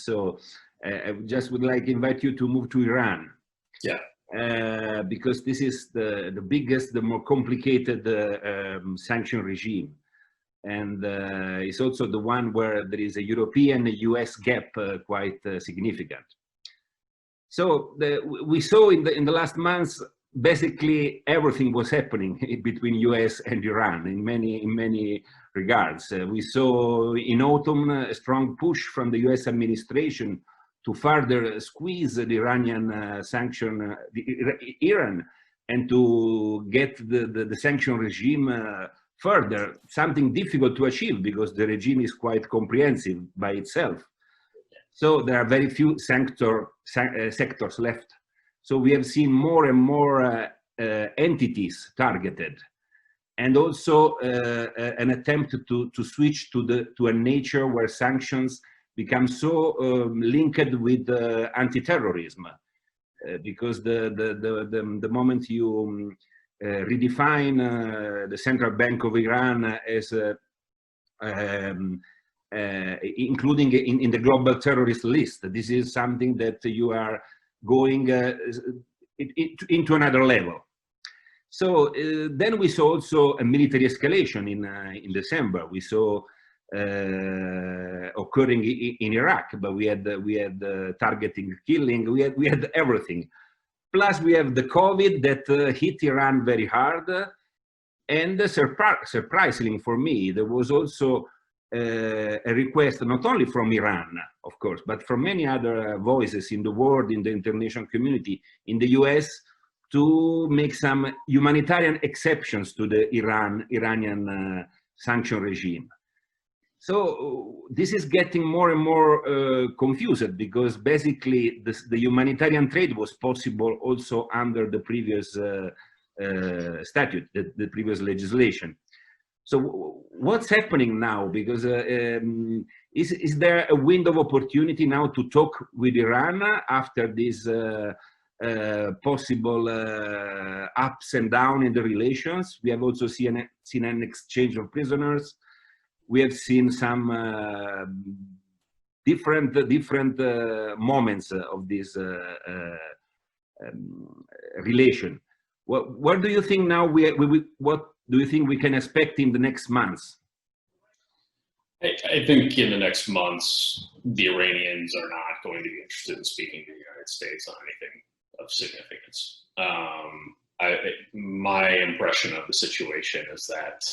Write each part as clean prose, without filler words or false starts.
So I just would like to invite you to move to Iran. Yeah. Because this is the biggest, the more complicated sanction regime. And it's also the one where there is a European-US gap quite significant. So we saw in the last months, basically everything was happening between US and Iran in many regards. We saw in autumn a strong push from the US administration to further squeeze the Iranian sanction, Iran, and to get the sanction regime further, something difficult to achieve because the regime is quite comprehensive by itself. So there are very few sectors left. So we have seen more and more entities targeted, and also an attempt to switch to a nature where sanctions become so linked with anti-terrorism, because the moment you redefine the Central Bank of Iran as including in the global terrorist list, this is something that you are going into another level. So then we saw also a military escalation in December. We saw occurring in Iraq, but we had targeting, killing. We had everything. Plus, we have the COVID that hit Iran very hard, and surprisingly for me, there was also a request not only from Iran, of course, but from many other voices in the world, in the international community, in the US, to make some humanitarian exceptions to the Iranian sanction regime. So this is getting more and more confused, because basically the humanitarian trade was possible also under the previous statute, the previous legislation. So what's happening now? Because is there a window of opportunity now to talk with Iran after this possible ups and downs in the relations? We have also seen an exchange of prisoners. We have seen some different moments of this relation. What do you think now? What do you think we can expect in the next months? I think in the next months, the Iranians are not going to be interested in speaking to the United States on anything of significance. My impression of the situation is that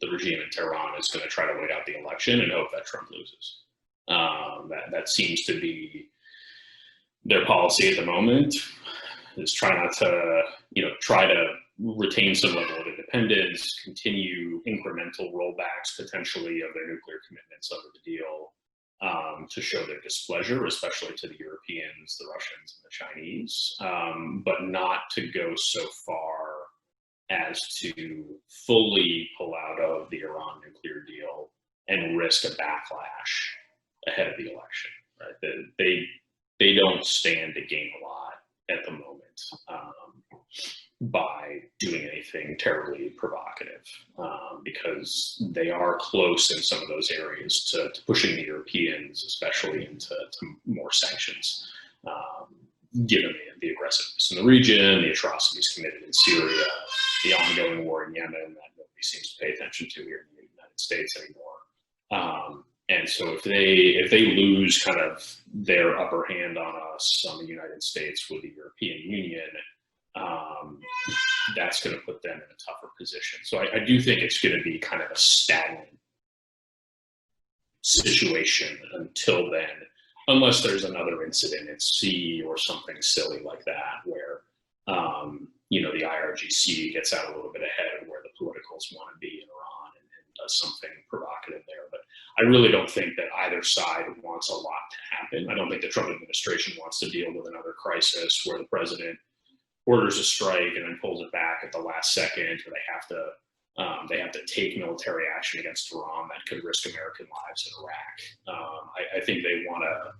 the regime in Tehran is going to try to wait out the election and hope that Trump loses. That seems to be their policy at the moment, is try not to, try to retain some level of independence, continue incremental rollbacks potentially of their nuclear commitments under the deal, to show their displeasure, especially to the Europeans, the Russians, and the Chinese, but not to go so far as to fully pull out of the Iran nuclear deal and risk a backlash ahead of the election. Right? They don't stand to gain a lot at the moment by doing anything terribly provocative, because they are close in some of those areas to pushing the Europeans, especially into more sanctions, given the aggressiveness in the region, the atrocities committed in Syria, the ongoing war in Yemen that nobody seems to pay attention to here in the United States anymore. And so if they lose kind of their upper hand on us, on the United States with the European Union, that's going to put them in a tougher position. So I do think it's going to be kind of a stagnant situation until then, unless there's another incident at sea or something silly like that, where the IRGC gets out a little bit ahead of where the politicals want to be in Iran and does something provocative there. But I really don't think that either side wants a lot to happen. I don't think the Trump administration wants to deal with another crisis where the president orders a strike and then pulls it back at the last second, or they have to take military action against Iran that could risk American lives in Iraq. I think they want to,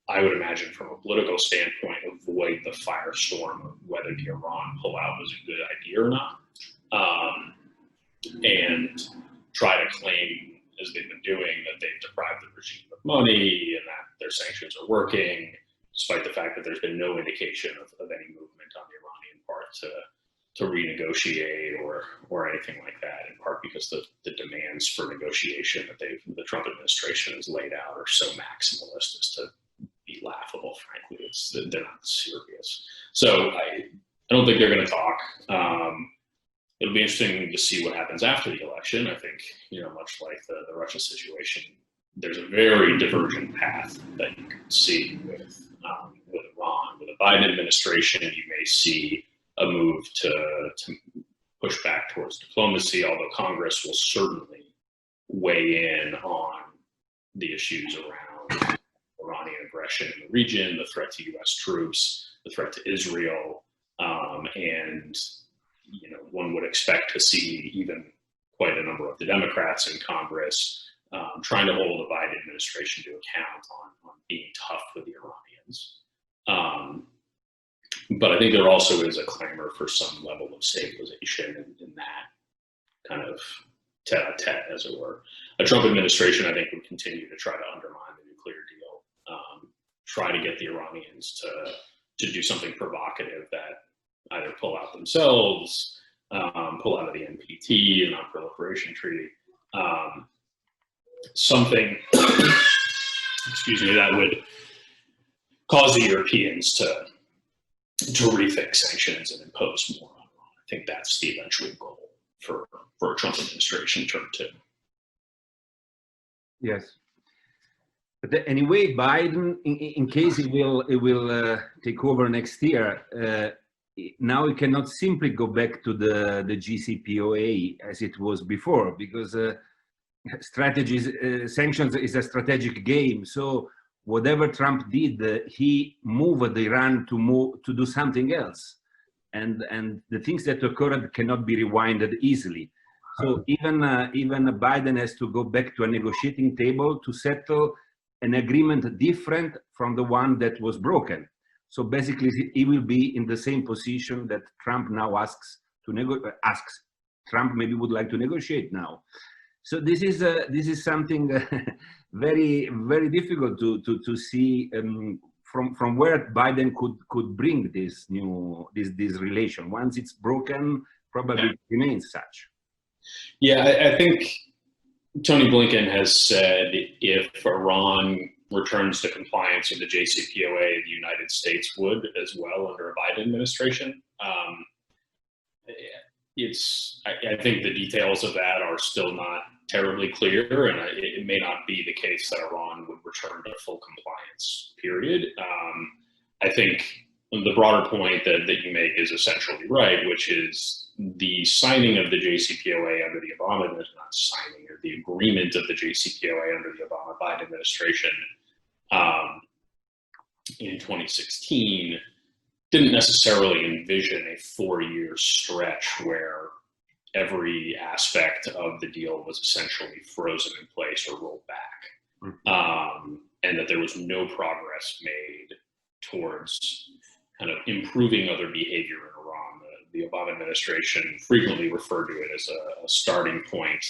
I would imagine from a political standpoint, avoid the firestorm of whether the Iran pullout was a good idea or not, and try to claim as they've been doing, that they've deprived the regime of money and that their sanctions are working, despite the fact that there's been no indication of any movement on the Iranian part to renegotiate or anything like that, in part because the demands for negotiation that the Trump administration has laid out are so maximalist as to be laughable, frankly. They're not serious. So I don't think they're going to talk. It'll be interesting to see what happens after the election. I think, much like the Russia situation, there's a very divergent path that you can see with Iran. With the Biden administration, you may see a move to push back towards diplomacy, although Congress will certainly weigh in on the issues around Iranian aggression in the region, the threat to U.S. troops, the threat to Israel, and one would expect to see even quite a number of the Democrats in Congress trying to hold the Biden administration to account on being tough with the Iranians. But I think there also is a clamor for some level of stabilization in that kind of tete-a-tete, as it were. A Trump administration, I think, would continue to try to undermine the nuclear deal, try to get the Iranians to do something provocative that either pull out themselves, pull out of the NPT, the Non-Proliferation Treaty, something, excuse me, that would cause the Europeans to rethink sanctions and impose more on Iran. I think that's the eventual goal for a Trump administration turn two. Yes. But anyway, Biden, in case he will take over next year, now he cannot simply go back to the JCPOA as it was before, because sanctions is a strategic game. So whatever Trump did, he moved Iran to do something else, and the things that occurred cannot be rewinded easily. So even Biden has to go back to a negotiating table to settle an agreement different from the one that was broken. So basically, he will be in the same position that Trump now asks. Trump maybe would like to negotiate now. So this is something very, very difficult to see from where Biden could bring this relation. Once it's broken, probably it remains such. Yeah, I think Tony Blinken has said if Iran returns to compliance with the JCPOA, the United States would as well under a Biden administration. I think the details of that are still not terribly clear, and it may not be the case that Iran would return to full compliance, period. I think the broader point that you make is essentially right, which is the signing of the JCPOA under the Obama, not signing, or the agreement of the JCPOA under the Obama-Biden administration in 2016 didn't necessarily envision a 4-year stretch where every aspect of the deal was essentially frozen in place or rolled back, and that there was no progress made towards kind of improving other behavior in Iran. The Obama administration frequently referred to it as a starting point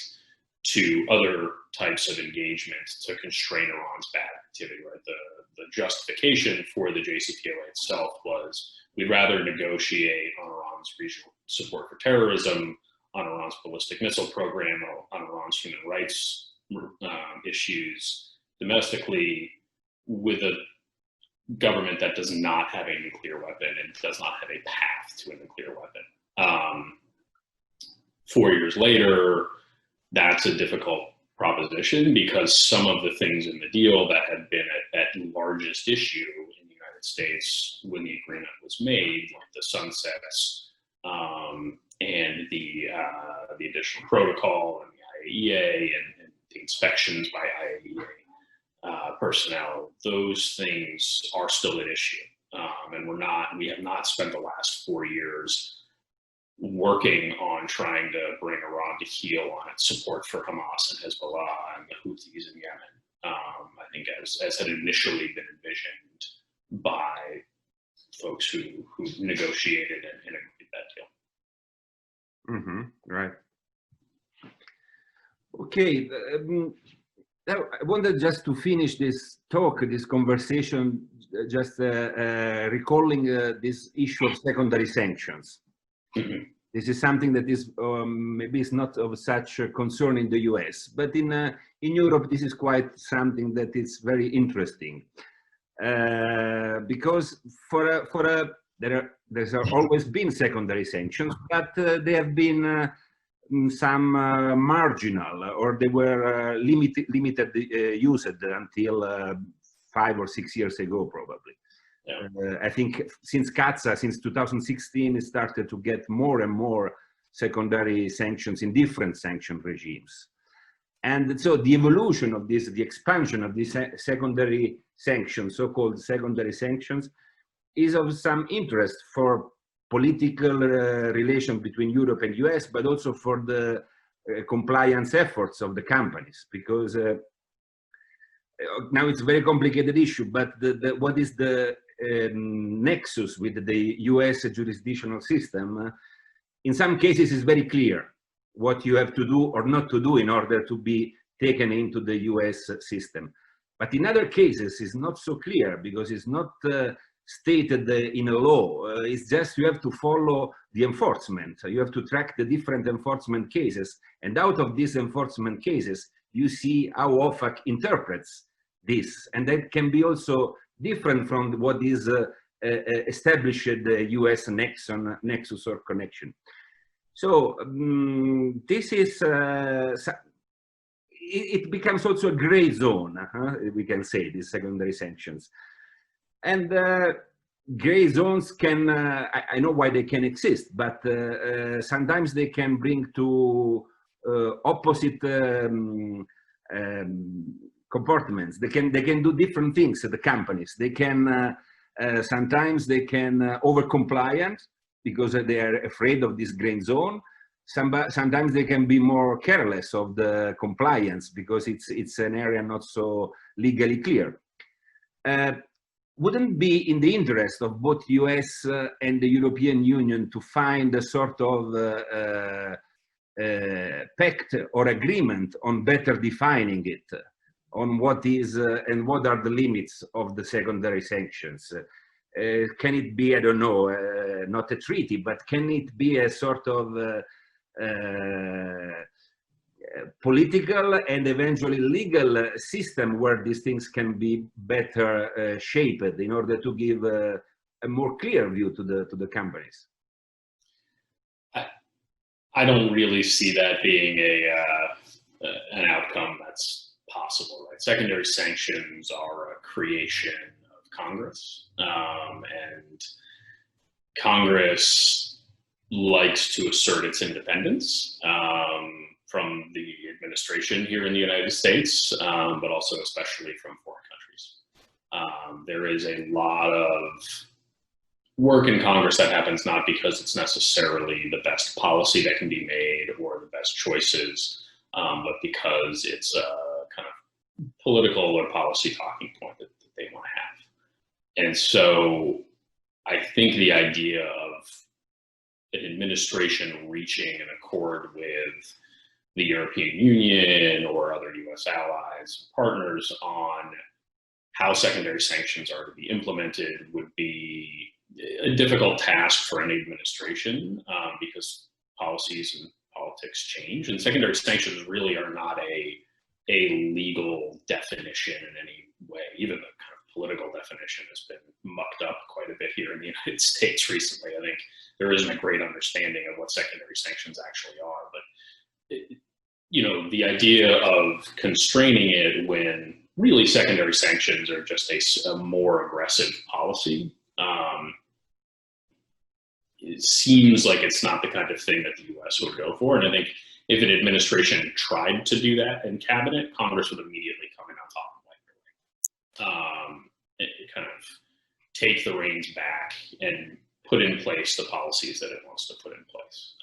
to other types of engagement to constrain Iran's bad activity. Right? The justification for the JCPOA itself was we'd rather negotiate on Iran's regional support for terrorism, on Iran's ballistic missile program, on Iran's human rights issues domestically, with a government that does not have a nuclear weapon and does not have a path to a nuclear weapon. 4 years later, that's a difficult proposition because some of the things in the deal that had been at largest issue in the United States when the agreement was made, like the sunsets and the additional protocol and the IAEA and the inspections by IAEA personnel, those things are still at issue. And we have not spent the last 4 years working on trying to bring Iran to heel on its support for Hamas and Hezbollah and the Houthis in Yemen. I think as had initially been envisioned by folks who negotiated and agreed that deal. Right. Okay, now I wanted just to finish this talk, this conversation, just recalling this issue of secondary sanctions. Mhm. This is something that is maybe is not of such a concern in the US, but in Europe this is quite something that is very interesting, because there's always been secondary sanctions, but they have been some marginal, or they were limited used until 5 or 6 years ago, probably. Yeah. I think since CATSA, since 2016, it started to get more and more secondary sanctions in different sanction regimes. And so the evolution of this, the expansion of these secondary sanctions, so-called secondary sanctions, is of some interest for political relation between Europe and US, but also for the compliance efforts of the companies, because now it's a very complicated issue, but what is the nexus with the US jurisdictional system? In some cases, it's very clear what you have to do or not to do in order to be taken into the US system. But in other cases, it's not so clear, because it's not stated in a law. It's just you have to follow the enforcement. You have to track the different enforcement cases. And out of these enforcement cases, you see how OFAC interprets this. And that can be also different from what is established the US nexus or connection. So this is, it becomes also a gray zone, we can say, these secondary sanctions. And gray zones can, I know why they can exist, but sometimes they can bring to opposite comportments. They can do different things at the companies. They can, sometimes they can over-compliant because they are afraid of this gray zone. Sometimes they can be more careless of the compliance because it's an area not so legally clear. Wouldn't be in the interest of both US and the European Union to find a sort of pact or agreement on better defining it, on what is and what are the limits of the secondary sanctions? Can it be, I don't know, not a treaty, but can it be a sort of political and eventually legal system where these things can be better shaped in order to give a more clear view to the companies? I don't really see that being an outcome that's possible, right? Secondary sanctions are a creation of Congress, and Congress likes to assert its independence from the administration here in the United States, but also especially from foreign countries. There is a lot of work in Congress that happens not because it's necessarily the best policy that can be made or the best choices, but because it's a kind of political or policy talking point that they want to have. And so I think the idea of an administration reaching an accord with the European Union or other US allies, partners on how secondary sanctions are to be implemented would be a difficult task for any administration, because policies and politics change, and secondary sanctions really are not a legal definition in any way. Even the kind of political definition has been mucked up quite a bit here in the United States recently. I think there isn't a great understanding of what secondary sanctions actually are, but you know, the idea of constraining it when really secondary sanctions are just a more aggressive policy, it seems like it's not the kind of thing that the US would go for. And I think if an administration tried to do that in cabinet, Congress would immediately come in on top of it, kind of take the reins back and put in place the policies that it wants to put in place.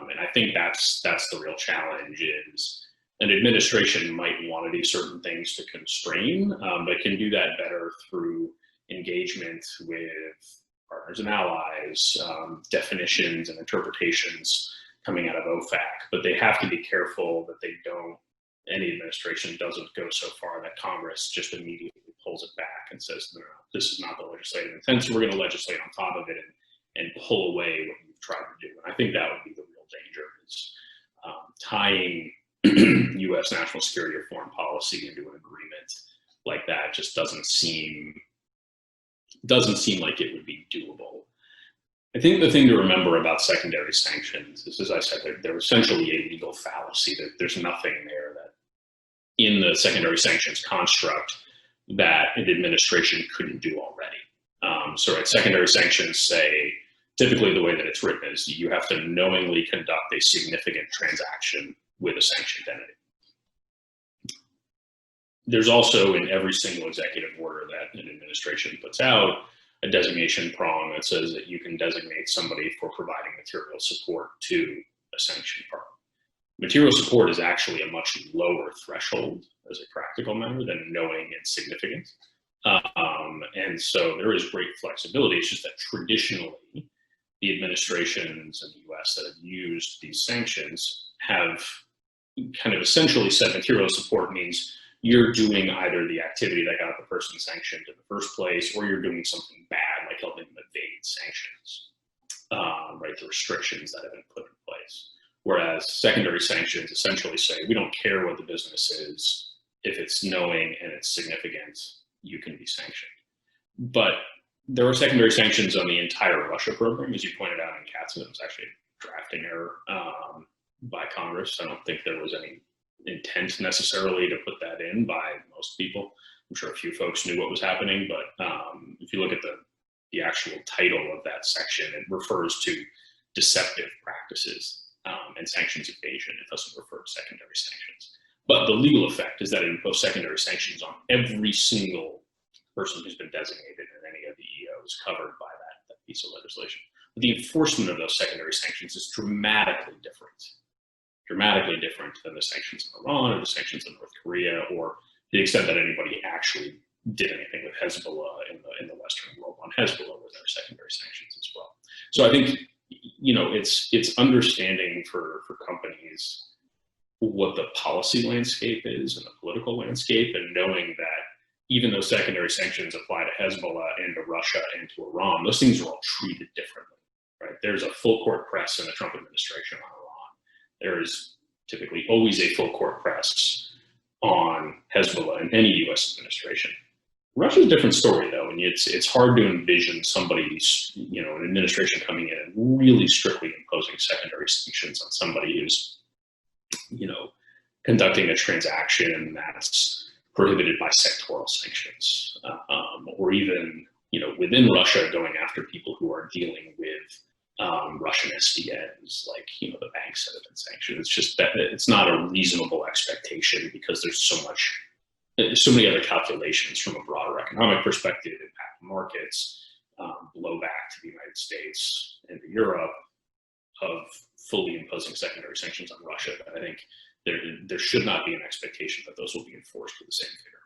And I think that's the real challenge. Is an administration might want to do certain things to constrain, but can do that better through engagement with partners and allies, definitions and interpretations coming out of OFAC. But they have to be careful that they don't any administration doesn't go so far that Congress just immediately pulls it back and says, no, this is not the legislative intent, so we're going to legislate on top of it and pull away what you've tried to do. And I think that would be the real danger, is tying U.S. national security or foreign policy into an agreement like that just doesn't seem like it would be doable. I think the thing to remember about secondary sanctions is, as I said, they're essentially a legal fallacy. There's nothing there that in the secondary sanctions construct that an administration couldn't do already. So right, secondary sanctions say, typically the way that it's written is you have to knowingly conduct a significant transaction with a sanctioned entity. There's also in every single executive order that an administration puts out a designation prong that says that you can designate somebody for providing material support to a sanctioned party. Material support is actually a much lower threshold as a practical matter than knowing and significant. And so there is great flexibility. It's just that traditionally, the administrations in the US that have used these sanctions have kind of essentially said material support means you're doing either the activity that got the person sanctioned in the first place, or you're doing something bad, like helping them evade sanctions, right? The restrictions that have been put in place. Whereas secondary sanctions essentially say, we don't care what the business is. If it's knowing and it's significant, you can be sanctioned. But there were secondary sanctions on the entire Russia program, as you pointed out in Katzen. It was actually a drafting error by Congress. I don't think there was any intent necessarily to put that in by most people. I'm sure a few folks knew what was happening, but if you look at the actual title of that section, it refers to deceptive practices and sanctions evasion. It doesn't refer to secondary sanctions. But the legal effect is that it imposed secondary sanctions on every single person who's been designated in any of the EOs covered by that piece of legislation. But the enforcement of those secondary sanctions is dramatically different than the sanctions in Iran or the sanctions in North Korea, or the extent that anybody actually did anything with Hezbollah in the Western world on Hezbollah, where there are secondary sanctions as well. So I think, you know, it's understanding for companies what the policy landscape is and the political landscape, and knowing that even though secondary sanctions apply to Hezbollah and to Russia and to Iran, those things are all treated differently, right? There's a full court press in the Trump administration on Iran. There is typically always a full court press on Hezbollah in any U.S. administration. Russia's a different story, though, and it's hard to envision somebody's, you know, an administration coming in and really strictly imposing secondary sanctions on somebody who's, you know, conducting a transaction that's prohibited by sectoral sanctions, or even, you know, within Russia going after people who are dealing with Russian SDNs, like, you know, the banks that have been sanctioned. It's just that it's not a reasonable expectation, because there's so many other calculations from a broader economic perspective, impact markets, blowback to the United States and to Europe, of fully imposing secondary sanctions on Russia. But I think there should not be an expectation that those will be enforced with the same vigor.